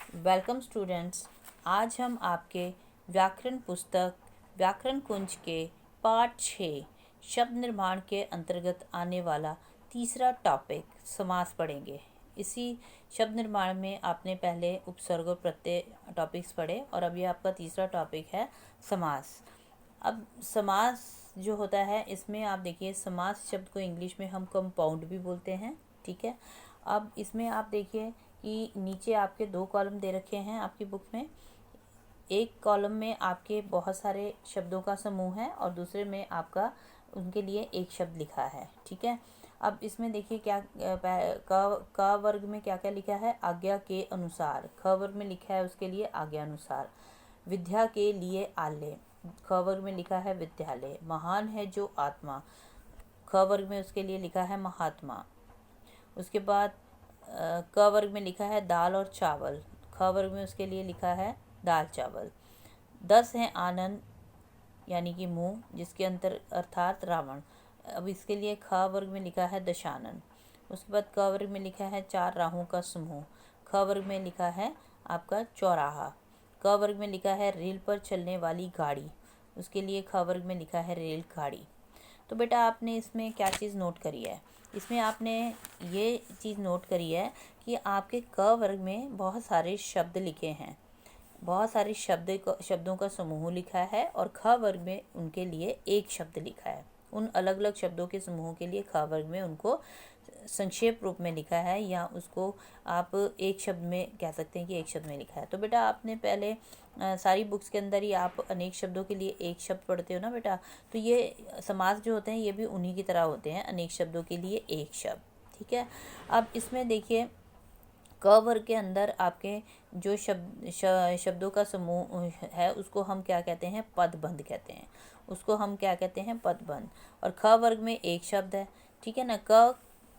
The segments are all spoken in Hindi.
Welcome students. आज हम आपके व्याकरण पुस्तक व्याकरण कुंज के पाठ 6 शब्द निर्माण के अंतर्गत आने वाला तीसरा टॉपिक समास पढ़ेंगे। इसी शब्द निर्माण में आपने पहले उपसर्ग और प्रत्यय टॉपिक्स पढ़े और अब ये आपका तीसरा टॉपिक है समास। अब समास जो होता है इसमें आप देखिए, समास शब्द को इंग्लिश में हम कंपाउंड भी बोलते हैं। ठीक है, अब इसमें आप देखिए कि नीचे आपके 2 कॉलम दे रखे हैं आपकी बुक में। एक कॉलम में आपके बहुत सारे शब्दों का समूह है और दूसरे में आपका उनके लिए एक शब्द लिखा है। ठीक है, अब इसमें देखिए क्या क वर्ग में क्या क्या लिखा है। आज्ञा के अनुसार, ख वर्ग में लिखा है उसके लिए आज्ञा अनुसार। विद्या के लिए आल्य, ख वर्ग में लिखा है विद्यालय। महान है जो आत्मा, ख वर्ग में उसके लिए लिखा है महात्मा। उसके बाद क वर्ग में लिखा है दाल और चावल, ख वर्ग में उसके लिए लिखा है दाल चावल। 10 है आनंद यानी कि मुंह, जिसके अंतर अर्थात रावण। अब इसके लिए ख वर्ग में लिखा है दशानन। उसके बाद क वर्ग में लिखा है 4 राहों का समूह, ख वर्ग में लिखा है आपका चौराहा। क वर्ग में लिखा है रेल पर चलने वाली गाड़ी, उसके लिए ख वर्ग में लिखा है रेल गाड़ी। तो बेटा आपने इसमें क्या चीज़ नोट करी है, इसमें आपने ये चीज़ नोट करी है कि आपके क वर्ग में बहुत सारे शब्द लिखे हैं, बहुत सारे शब्दों का समूह लिखा है और ख वर्ग में उनके लिए एक शब्द लिखा है। उन अलग अलग शब्दों के समूहों के लिए ख वर्ग में उनको संक्षेप रूप में लिखा है, या उसको आप एक शब्द में कह सकते हैं कि एक शब्द में लिखा है। तो बेटा आपने पहले सारी बुक्स के अंदर ही आप अनेक शब्दों के लिए एक शब्द पढ़ते हो ना बेटा, तो ये समास जो होते हैं ये भी उन्हीं की तरह होते हैं, अनेक शब्दों के लिए एक शब्द। ठीक है, अब इसमें देखिए क वर्ग के अंदर आपके जो शब्दों का समूह है उसको हम क्या कहते हैं, पदबंध कहते हैं। उसको हम क्या कहते हैं, पदबंध। और ख वर्ग में एक शब्द है। ठीक है ना,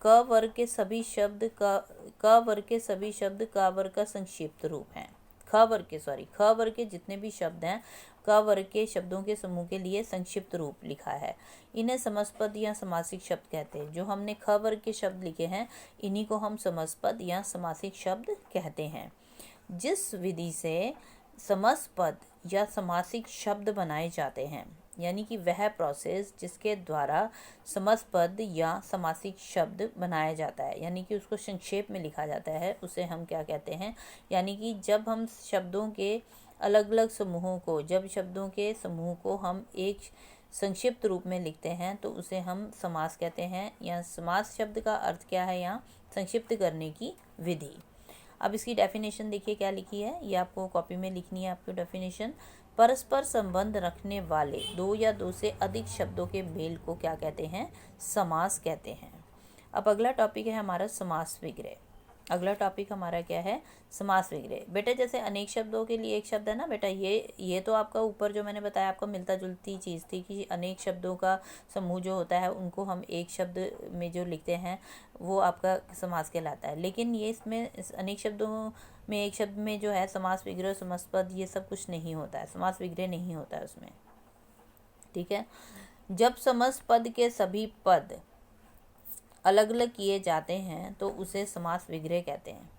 क वर्ग के सभी शब्द क वर्ग के सभी शब्द क वर्ग का संक्षिप्त रूप हैं। ख वर्ग के जितने भी शब्द हैं क वर्ग के शब्दों के समूह के लिए संक्षिप्त रूप लिखा है। इन्हें समस्पद या समासिक शब्द कहते हैं। जो हमने ख वर्ग के शब्द लिखे हैं इन्हीं को हम समस्पद या समासिक शब्द कहते हैं। जिस विधि से समस्पद या समासिक शब्द बनाए जाते हैं, यानी कि वह प्रोसेस जिसके द्वारा समस्पद या समासिक शब्द बनाया जाता है, यानी कि उसको संक्षेप में लिखा जाता है, उसे हम क्या कहते हैं। यानी कि जब हम शब्दों के अलग अलग समूहों को, जब शब्दों के समूह को हम एक संक्षिप्त रूप में लिखते हैं तो उसे हम समास कहते हैं। या समास शब्द का अर्थ क्या है, यहाँ संक्षिप्त करने की विधि। अब इसकी डेफिनेशन देखिए क्या लिखी है, ये आपको कॉपी में लिखनी है आपको डेफिनेशन। परस्पर संबंध रखने वाले 2 या 2 से अधिक शब्दों के मेल को क्या कहते हैं, समास कहते हैं। अब अगला टॉपिक है हमारा समास विग्रह। अगला टॉपिक हमारा क्या है, समास विग्रह। बेटा जैसे अनेक शब्दों के लिए एक शब्द है ना बेटा, ये तो आपका ऊपर जो मैंने बताया आपको मिलता जुलती चीज़ थी कि अनेक शब्दों का समूह जो होता है उनको हम एक शब्द में जो लिखते हैं वो आपका समास कहलाता है। लेकिन ये इसमें अनेक शब्दों में एक शब्द में जो है समास विग्रह, समासपद, ये सब कुछ नहीं होता है, समास विग्रह नहीं होता है उसमें। ठीक है, जब समासपद के सभी पद अलग अलग किए जाते हैं तो उसे समास विग्रह कहते हैं।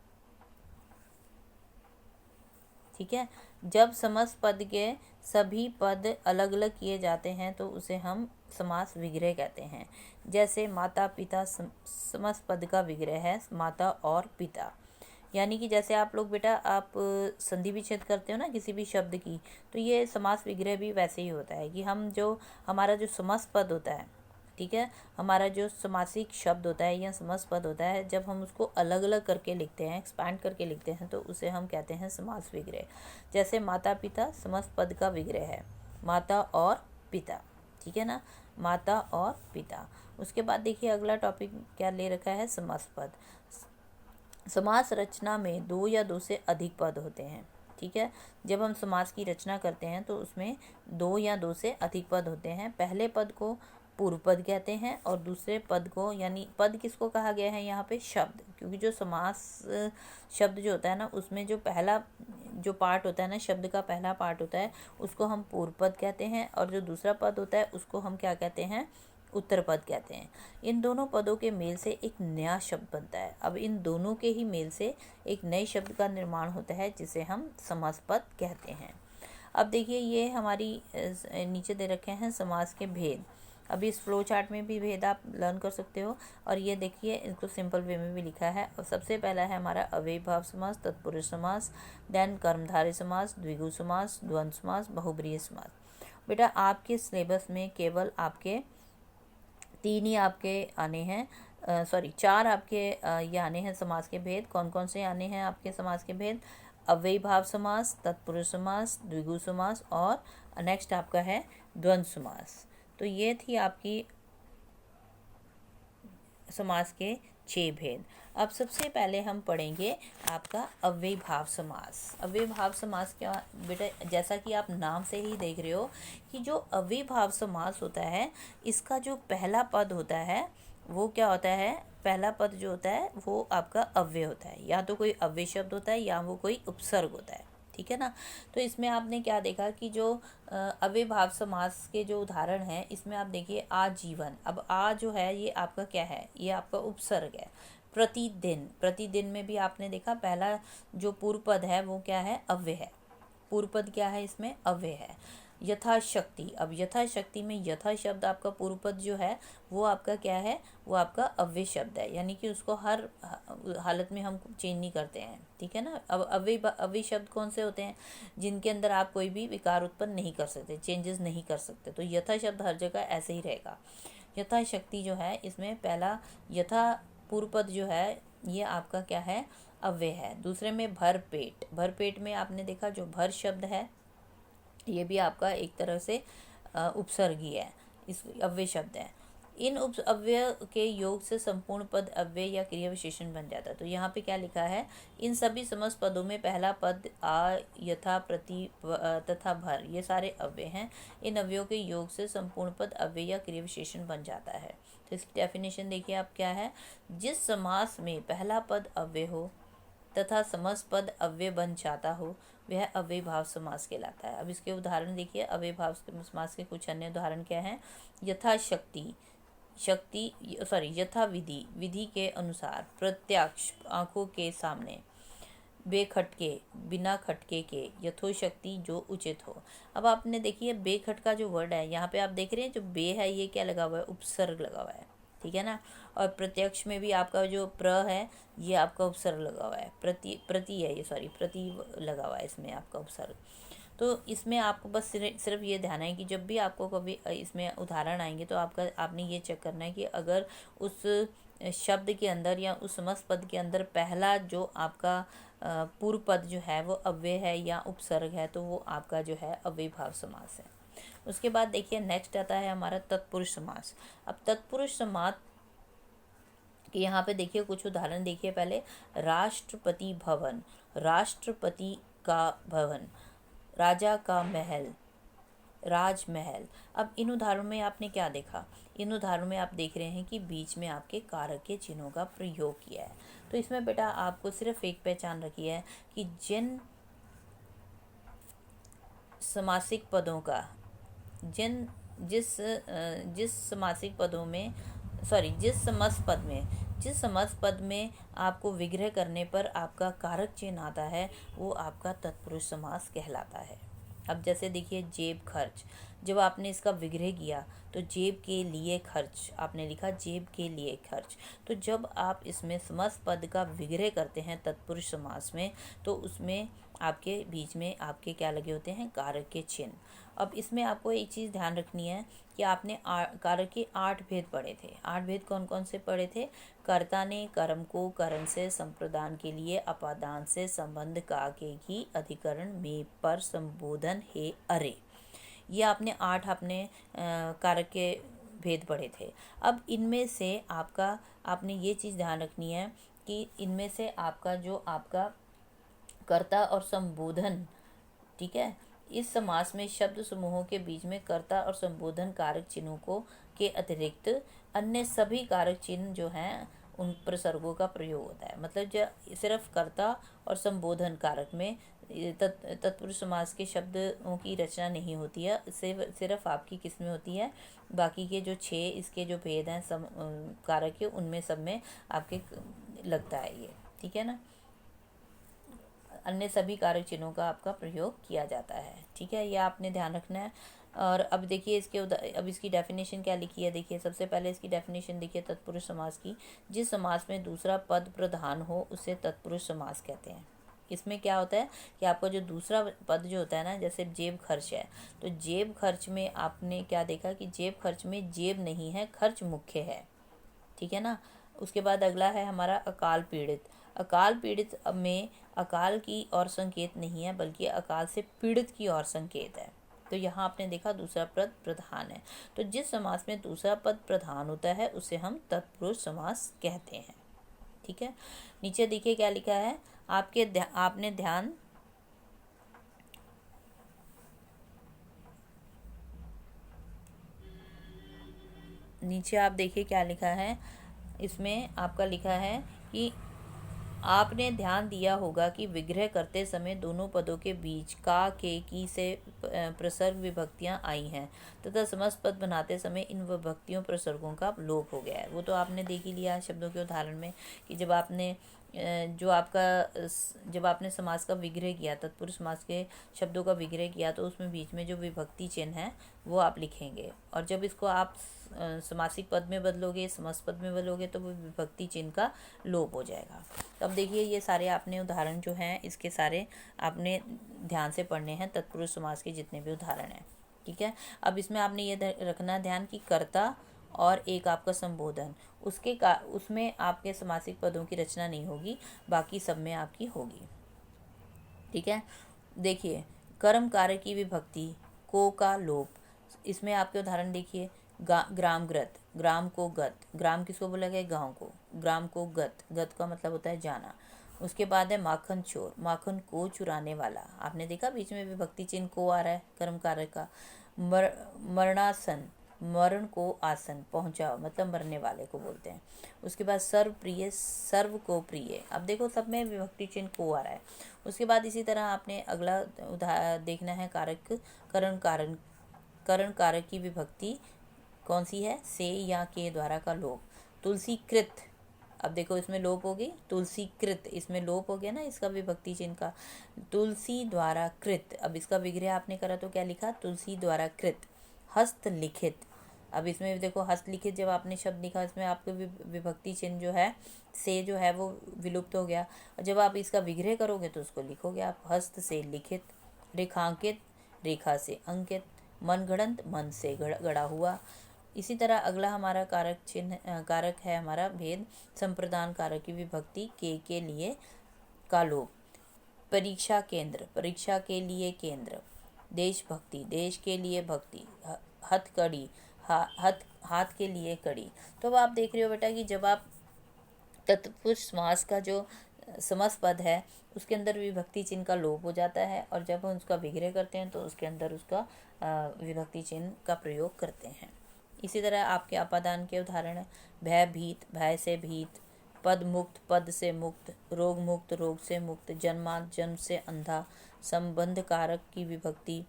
ठीक है, जब समासपद के सभी पद अलग अलग किए जाते हैं तो उसे हम समास विग्रह कहते हैं। जैसे माता पिता समासपद का विग्रह है माता और पिता। यानी कि जैसे आप लोग बेटा आप संधि विच्छेद करते हो ना किसी भी शब्द की, तो ये समास विग्रह भी वैसे ही होता है कि हम जो हमारा जो समासपद होता है, ठीक है, हमारा जो समासिक शब्द होता है या समासपद होता है, जब हम उसको अलग अलग करके लिखते हैं, एक्सपैंड करके लिखते हैं, तो उसे हम कहते हैं समास विग्रह। जैसे माता पिता समासपद का विग्रह है माता और पिता। ठीक है ना, माता और पिता। उसके बाद देखिए अगला टॉपिक क्या ले रखा है, समासपद। समास रचना में 2 या 2 से अधिक पद होते हैं। ठीक है, जब हम समास की रचना करते हैं तो उसमें 2 या 2 से अधिक पद होते हैं। पहले पद को पूर्व पद कहते हैं और दूसरे पद को, यानी पद किसको कहा गया है यहाँ पे, शब्द, क्योंकि जो समास शब्द जो होता है ना उसमें जो पहला जो पार्ट होता है ना, शब्द का पहला पार्ट होता है उसको हम पूर्व पद कहते हैं और जो दूसरा पद होता है उसको हम क्या कहते हैं, उत्तर पद कहते हैं। इन दोनों पदों के मेल से एक नया शब्द बनता है। अब इन दोनों के ही मेल से एक नए शब्द का निर्माण होता है जिसे हम समास पद कहते हैं। अब देखिए ये हमारी नीचे दे रखे हैं समास के भेद। अब इस फ्लो चार्ट में भी भेद आप लर्न कर सकते हो, और ये देखिए इसको सिंपल वे में भी लिखा है। और सबसे पहला है हमारा अव्ययीभाव समास, तत्पुरुष समास, देन कर्मधारय समास, द्विगु समास, द्वंद्व समास, बहुब्रीहि समास। बेटा आपके सिलेबस में केवल आपके 3 ही आपके आने हैं, 4 आपके ये आने हैं समास के भेद। कौन कौन से आने हैं आपके समास के भेद? अव्ययीभाव समास, तत्पुरुष समास, द्विगु समास, और नेक्स्ट आपका है द्वंद्व समास। तो ये थी आपकी समास के 6 भेद। अब सबसे पहले हम पढ़ेंगे आपका अव्ययीभाव समास। अव्ययीभाव समास क्या बेटा, जैसा कि आप नाम से ही देख रहे हो कि जो अव्ययीभाव समास होता है, इसका जो पहला पद होता है वो क्या होता है? पहला पद जो होता है वो आपका अव्यय होता है, या तो कोई अव्यय शब्द होता है या वो कोई उपसर्ग होता है, ठीक है ना। तो इसमें आपने क्या देखा कि जो अव्ययीभाव समास के जो उदाहरण हैं, इसमें आप देखिए आजीवन। अब आ जो है ये आपका क्या है? ये आपका उपसर्ग है। प्रतिदिन, प्रतिदिन में भी आपने देखा पहला जो पूर्व पद है वो क्या है? अव्यय है। पूर्व पद क्या है? इसमें अव्यय है। यथाशक्ति, अब यथाशक्ति में यथा शब्द आपका पूर्व पद जो है वो आपका क्या है? वो आपका अव्यय शब्द है, यानी कि उसको हर हालत में हम चेंज नहीं करते हैं, ठीक है ना। अब अव्यय शब्द कौन से होते हैं? जिनके अंदर आप कोई भी विकार उत्पन्न नहीं कर सकते, चेंजेस नहीं कर सकते। तो यथा शब्द हर जगह ऐसे ही रहेगा। यथाशक्ति जो है इसमें पहला यथा पूर्व पद जो है ये आपका क्या है? अव्यय है। दूसरे में भर पेट, भर पेट में आपने देखा जो भर शब्द है ये भी आपका एक तरह से उपसर्ग ही है, इस अव्यय शब्द है। इन उप अव्यय के योग से संपूर्ण पद अव्यय या क्रिया विशेषण बन जाता है। तो यहाँ पे क्या लिखा है? इन सभी समस्त पदों में पहला पद आ, यथा, प्रति तथा भर ये सारे अव्यय हैं। इन अव्ययों के योग से संपूर्ण पद अव्यय या क्रिया विशेषण बन जाता है। तो इसकी डेफिनेशन देखिए आप क्या है? जिस समास में पहला पद अव्यय हो तथा समस्त पद अव्यय बन जाता हो वह अव्ययीभाव समास कहलाता है। अब इसके उदाहरण देखिए, अव्ययीभाव समास के कुछ अन्य उदाहरण क्या हैं? यथाशक्ति, यथा विधि, विधि के अनुसार, प्रत्यक्ष, आंखों के सामने, बेखटके, बिना खटके के, यथोशक्ति, जो उचित हो। अब आपने देखिए बेखटका जो वर्ड है यहाँ पे आप देख रहे हैं जो बे है ये क्या लगा हुआ है? उपसर्ग लगा हुआ है, ठीक है ना। और प्रत्यक्ष में भी आपका जो प्र है ये आपका उपसर्ग लगा हुआ है। प्रति है ये, प्रति लगा हुआ है इसमें आपका उपसर्ग। तो इसमें आपको बस सिर्फ ये ध्यान है कि जब भी आपको कभी इसमें उदाहरण आएंगे तो आपने ये चेक करना है कि अगर उस शब्द के अंदर या उस समस्त पद के अंदर पहला जो आपका पूर्व पद जो है वो अव्यय है या उपसर्ग है तो वो आपका जो है अव्ययीभाव समास है। उसके बाद देखिए नेक्स्ट आता है हमारा तत्पुरुष समास। अब तत्पुरुष समास कि यहाँ पे देखिए कुछ उदाहरण देखिए पहले। राष्ट्रपति भवन, राष्ट्रपति का भवन, राजा का महल, राजमहल। अब इन उदाहरणों में आपने क्या देखा? इन उदाहरणों में आप देख रहे हैं कि बीच में आपके कारक के चिन्हों का प्रयोग किया है। तो इसमें बेटा आपको सिर्फ एक पहचान रखी है कि समासिक पदों का जिस समासिक पदों में जिस समस्त पद में आपको विग्रह करने पर आपका कारक चिन्ह आता है वो आपका तत्पुरुष समास कहलाता है। अब जैसे देखिए जेब खर्च, जब आपने इसका विग्रह किया तो जेब के लिए खर्च आपने लिखा, जेब के लिए खर्च। तो जब आप इसमें समस्त पद का विग्रह करते हैं तत्पुरुष समास में तो उसमें आपके बीच में आपके क्या लगे होते हैं? कारक के चिन्ह। अब इसमें आपको एक चीज़ ध्यान रखनी है कि आपने कारक के 8 भेद पढ़े थे। 8 भेद कौन कौन से पढ़े थे? कर्ता ने कर्म को करण से संप्रदान के लिए अपादान से संबंध का के ही अधिकरण में पर संबोधन है अरे। ये आपने 8 कारक के भेद पढ़े थे। अब इनमें से आपने ये चीज़ ध्यान रखनी है कि इनमें से आपका कर्ता और संबोधन, ठीक है, इस समास में शब्द समूहों के बीच में कर्ता और संबोधन कारक चिन्हों के अतिरिक्त अन्य सभी कारक चिन्ह जो हैं उन प्रसर्गों का प्रयोग होता है। मतलब जो सिर्फ कर्ता और संबोधन कारक में तत्पुरुष समास के शब्दों की रचना नहीं होती है, सिर्फ आपकी किस में होती है, बाकी के जो 6 इसके जो भेद हैं कारक के, उनमें सब में आपके लगता है ये, ठीक है ना। अन्य सभी कारक चिन्हों का आपका प्रयोग किया जाता है, ठीक है, ये आपने ध्यान रखना है। और अब देखिए अब इसकी डेफिनेशन क्या लिखी है। देखिए सबसे पहले इसकी डेफिनेशन देखिए तत्पुरुष समास की। जिस समास में दूसरा पद प्रधान हो उसे तत्पुरुष समास कहते हैं। इसमें क्या होता है कि आपका जो दूसरा पद जो होता है ना, जैसे जेब खर्च है, तो जेब खर्च में आपने क्या देखा कि जेब खर्च में जेब नहीं है, खर्च मुख्य है, ठीक है ना। उसके बाद अगला है हमारा अकाल पीड़ित। अकाल पीड़ित में अकाल की ओर संकेत नहीं है, बल्कि अकाल से पीड़ित की ओर संकेत है। तो यहाँ आपने देखा दूसरा पद प्रधान है। तो जिस समास में दूसरा पद प्रधान होता है उसे हम तत्पुरुष समास कहते हैं, ठीक है। नीचे देखिए क्या लिखा है। आपने ध्यान नीचे आप देखिए क्या लिखा है। इसमें आपका लिखा है कि आपने ध्यान दिया होगा कि विग्रह करते समय दोनों पदों के बीच का, के, की से प्रसर्ग विभक्तियां आई हैं तथा समस्त पद बनाते समय इन विभक्तियों प्रसर्गों का लोप हो गया है। वो तो आपने देख ही लिया शब्दों के उदाहरण में कि जब आपने समास का विग्रह किया, तत्पुरुष समास के शब्दों का विग्रह किया, तो उसमें बीच में जो विभक्ति चिन्ह है वो आप लिखेंगे। और जब इसको आप समासिक पद में बदलोगे, समस्त पद में बदलोगे, तो वो विभक्ति चिन्ह का लोप हो जाएगा। तो अब देखिए ये सारे आपने उदाहरण जो हैं इसके सारे आपने ध्यान से पढ़ने हैं, तत्पुरुष समास के जितने भी उदाहरण हैं, ठीक है। अब इसमें आपने ये रखना ध्यान कि कर्ता और एक आपका संबोधन, उसमें आपके समासिक पदों की रचना नहीं होगी, बाकी सब में आपकी होगी, ठीक है। देखिए कर्म कार्य की विभक्ति को का लोप, इसमें आपके उदाहरण देखिए। ग्रामग्रत, ग्राम को गत, ग्राम किसको बोला गया, गांव को, ग्राम को गत, गत का मतलब होता है जाना। उसके बाद है माखन चोर, माखन को चुराने वाला, आपने देखा बीच में विभक्ति चिन्ह को आ रहा है कर्म कार्य का। मरणासन, मरण को आसन, पहुंचा मतलब मरने वाले को बोलते हैं। उसके बाद सर्व प्रिय, सर्व को प्रिय, अब देखो सब में विभक्ति चिन्ह को आ रहा है। उसके बाद इसी तरह आपने अगला देखना है कारक, करण कारक की विभक्ति कौन सी है, से या के द्वारा का लोप। तुलसी कृत, अब देखो इसमें लोप हो गई, तुलसी कृत, इसमें लोप हो गया ना इसका विभक्ति चिन्ह का, तुलसी द्वारा कृत। अब इसका विग्रह आपने करा तो क्या लिखा, तुलसी द्वारा कृत। हस्तलिखित, अब इसमें देखो हस्तलिखित जब आपने शब्द लिखा, इसमें आपके विभक्ति चिन्ह जो है से जो है वो विलुप्त हो गया। और जब आप इसका विग्रह करोगे तो उसको लिखोगे आप हस्त से लिखित। रेखांकित, रेखा से अंकित। मनगढ़ंत, मन से गढ़ा हुआ। इसी तरह अगला हमारा कारक है हमारा भेद संप्रदान कारक की विभक्ति के लिए का लोप। परीक्षा केंद्र, परीक्षा के लिए केंद्र। देशभक्ति, देश के लिए भक्ति। हथकड़ी, हाथ के लिए कड़ी। तो अब आप देख रहे हो बेटा कि जब आप तत्पुरुष समास का जो समस्त पद है उसके अंदर विभक्ति चिन्ह का लोप हो जाता है, और जब हम उसका विग्रह करते हैं तो उसके अंदर उसका विभक्ति चिन्ह का प्रयोग करते हैं। इसी तरह आपके अपादान के उदाहरण है भयभीत, भय से भीत। पद मुक्त, पद से मुक्त। रोग मुक्त, रोग से मुक्त। जन्मांध, जन्म से अंधा। संबंध कारक की विभक्ति,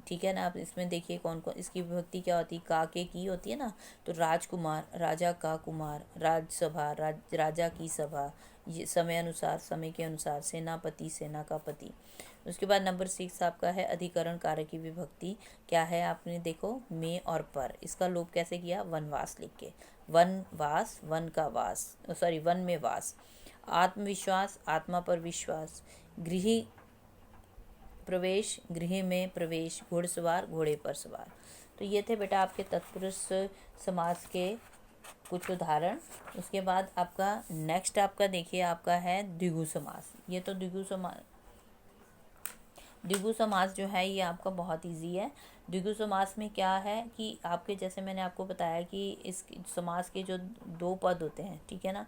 ठीक है ना। आप इसमें देखिए कौन कौन इसकी विभक्ति क्या होती है, का के की होती है ना, तो राजकुमार, राजा का कुमार। राजसभा, राजा की सभा। ये समय अनुसार, समय के अनुसार। सेनापति, सेना का पति। उसके बाद नंबर 6 आपका है अधिकरण कारक की विभक्ति, क्या है आपने देखो में और पर। इसका लोप कैसे किया, वनवास लिख के, वनवास, वन का वास, सॉरी वन में वास। आत्मविश्वास, आत्मा पर विश्वास। गृह प्रवेश, गृह में प्रवेश। घुड़सवार, घोड़े पर सवार। तो ये थे बेटा आपके तत्पुरुष समास के कुछ उदाहरण। उसके बाद आपका नेक्स्ट आपका देखिए आपका है द्विगु समास। ये तो द्विगु समास जो है ये आपका बहुत इजी है। द्विगु समास में क्या है कि आपके जैसे मैंने आपको बताया कि इस समास के जो 2 पद होते हैं, ठीक है ना,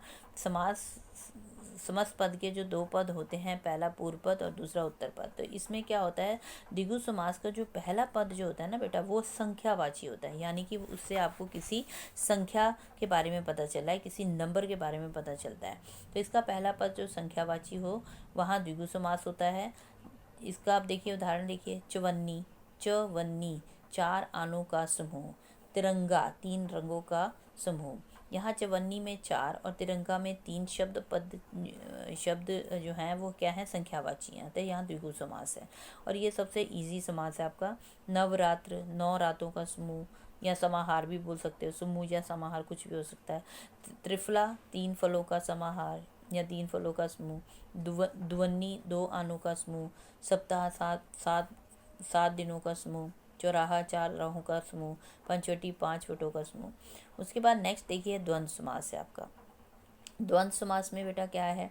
समस्त पद के जो 2 पद होते हैं, पहला पूर्व पद और दूसरा उत्तर पद। तो इसमें क्या होता है, द्विगु समास का जो पहला पद जो होता है ना बेटा वो संख्यावाची होता है, यानी कि उससे आपको किसी संख्या के बारे में पता चला है, किसी नंबर के बारे में पता चलता है। तो इसका पहला पद जो संख्यावाची हो वहाँ द्विगु समास होता है। इसका आप देखिए उदाहरण देखिए, चवन्नी, चवन्नी 4 आनों का समूह, तिरंगा 3 रंगों का समूह। यहाँ चवन्नी में 4 और तिरंगा में 3 शब्द जो हैं वो क्या है, संख्यावाची हैं, तो यहाँ द्विगु समास है। और ये सबसे इजी समास है आपका। नवरात्र 9 रातों का समूह या समाहार भी बोल सकते हो, समूह या समाहार कुछ भी हो सकता है। त्रिफला 3 फलों का समाहार या 3 फलों का समूह। दुवन्नी 2 आनों का समूह। सप्ताह 7 दिनों का समूह। चौराहा 4 राहों का समूह। पंचवटी 5 वटों का समूह। उसके बाद नेक्स्ट देखिए द्वंद्व समास है आपका। द्वंद्व समास में बेटा क्या है,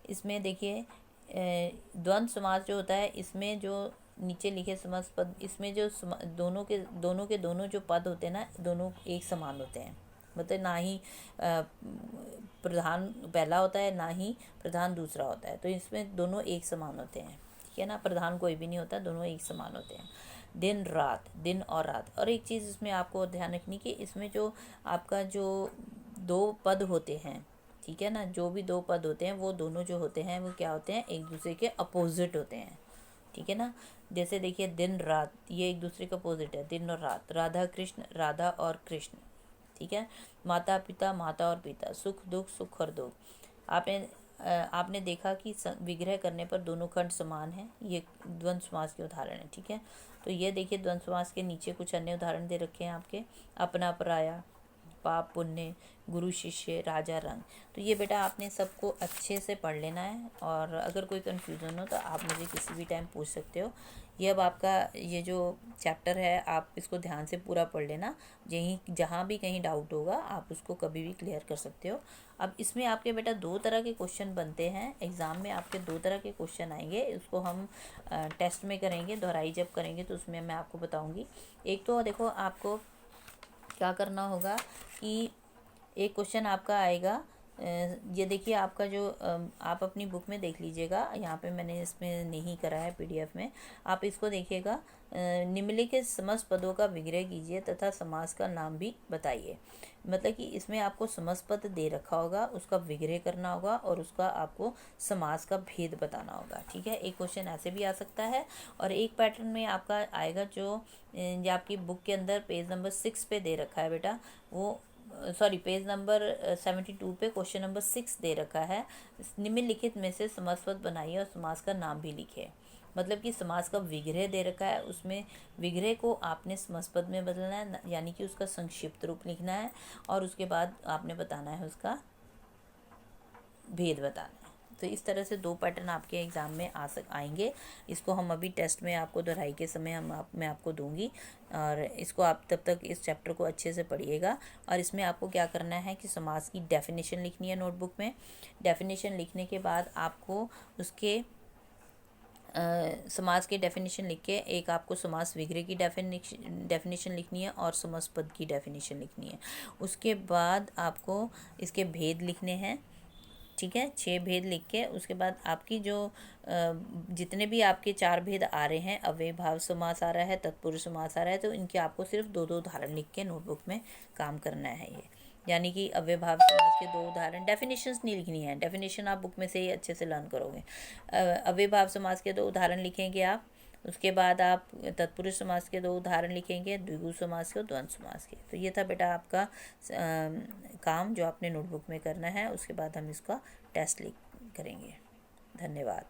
इसमें देखिए द्वंद्व समास जो होता है, इसमें जो नीचे लिखे समास पद, इसमें जो दोनों के दोनों जो पद होते हैं ना, दोनों एक समान होते हैं। मतलब ना ही प्रधान पहला होता है, ना ही प्रधान दूसरा होता है, तो इसमें दोनों एक समान होते हैं, ठीक है ना। प्रधान कोई भी नहीं होता, दोनों एक समान होते हैं। दिन रात, दिन और रात। और एक चीज़ इसमें आपको ध्यान रखनी कि इसमें जो आपका जो 2 पद होते हैं, ठीक है ना, जो भी 2 पद होते हैं वो दोनों जो होते हैं वो क्या होते हैं, एक दूसरे के अपोजिट होते हैं, ठीक है ना। जैसे देखिए दिन रात, ये एक दूसरे के अपोजिट है, दिन और रात। राधा कृष्ण, राधा और कृष्ण, ठीक है। माता पिता, माता और पिता। सुख दुख, सुख और दुख। आपने देखा कि विग्रह करने पर दोनों खंड समान हैं, ये द्वंद्व समास के उदाहरण है, ठीक है। तो ये देखिए द्वंद्व समास के नीचे कुछ अन्य उदाहरण दे रखे हैं आपके। अपना पराया, पाप पुण्य, गुरु शिष्य, राजा रंग। तो ये बेटा आपने सबको अच्छे से पढ़ लेना है, और अगर कोई कन्फ्यूज़न हो तो आप मुझे किसी भी टाइम पूछ सकते हो। ये अब आपका ये जो चैप्टर है आप इसको ध्यान से पूरा पढ़ लेना, यहीं जहाँ भी कहीं डाउट होगा आप उसको कभी भी क्लियर कर सकते हो। अब इसमें आपके बेटा 2 तरह के क्वेश्चन बनते हैं एग्ज़ाम में, आपके 2 तरह के क्वेश्चन आएंगे। उसको हम टेस्ट में करेंगे, दोहराई जब करेंगे तो उसमें मैं आपको बताऊँगी। एक तो देखो आपको क्या करना होगा कि एक क्वेश्चन आपका आएगा, ये देखिए आपका जो आप अपनी बुक में देख लीजिएगा, यहाँ पे मैंने इसमें नहीं करा है पीडीएफ में, आप इसको देखिएगा। निम्नलिखित समस्त पदों का विग्रह कीजिए तथा समास का नाम भी बताइए। मतलब कि इसमें आपको समस्त पद दे रखा होगा, उसका विग्रह करना होगा और उसका आपको समास का भेद बताना होगा, ठीक है। एक क्वेश्चन ऐसे भी आ सकता है, और एक पैटर्न में आपका आएगा जो ये आपकी बुक के अंदर पेज नंबर 6 पे दे रखा है बेटा, वो सॉरी पेज नंबर 72 पे क्वेश्चन नंबर 6 दे रखा है। निम्नलिखित में से समास पद बनाइए और समास का नाम भी लिखिए। मतलब कि समास का विग्रह दे रखा है, उसमें विग्रह को आपने समास पद में बदलना है, यानी कि उसका संक्षिप्त रूप लिखना है, और उसके बाद आपने बताना है उसका भेद बताना है। तो इस तरह से 2 पैटर्न आपके एग्ज़ाम में आएंगे। इसको हम अभी टेस्ट में आपको दोहराई के समय मैं आपको दूंगी, और इसको आप तब तक इस चैप्टर को अच्छे से पढ़िएगा। और इसमें आपको क्या करना है कि समास की डेफिनेशन लिखनी है नोटबुक में। डेफिनेशन लिखने के बाद आपको उसके समास के डेफिनेशन लिख के एक आपको समास विग्रह की डेफिनेशन लिखनी है और समास पद की डेफिनेशन लिखनी है। उसके बाद आपको इसके भेद लिखने हैं, ठीक है। 6 भेद लिख के उसके बाद आपकी जो जितने भी आपके 4 भेद आ रहे हैं, अव्ययभाव समास आ रहा है, तत्पुरुष समास आ रहा है, तो इनके आपको सिर्फ 2 उदाहरण लिख के नोटबुक में काम करना है। ये यानी कि अव्ययभाव समास के 2 उदाहरण, डेफिनेशंस नहीं लिखनी है, डेफिनेशन आप बुक में से ही अच्छे से लर्न करोगे। अव्ययभाव समास के 2 उदाहरण लिखेंगे आप। उसके बाद आप तत्पुरुष समास के 2 उदाहरण लिखेंगे, द्विगु समास के और द्वंद्व समास के। तो ये था बेटा आपका काम जो आपने नोटबुक में करना है। उसके बाद हम इसका टेस्ट करेंगे। धन्यवाद।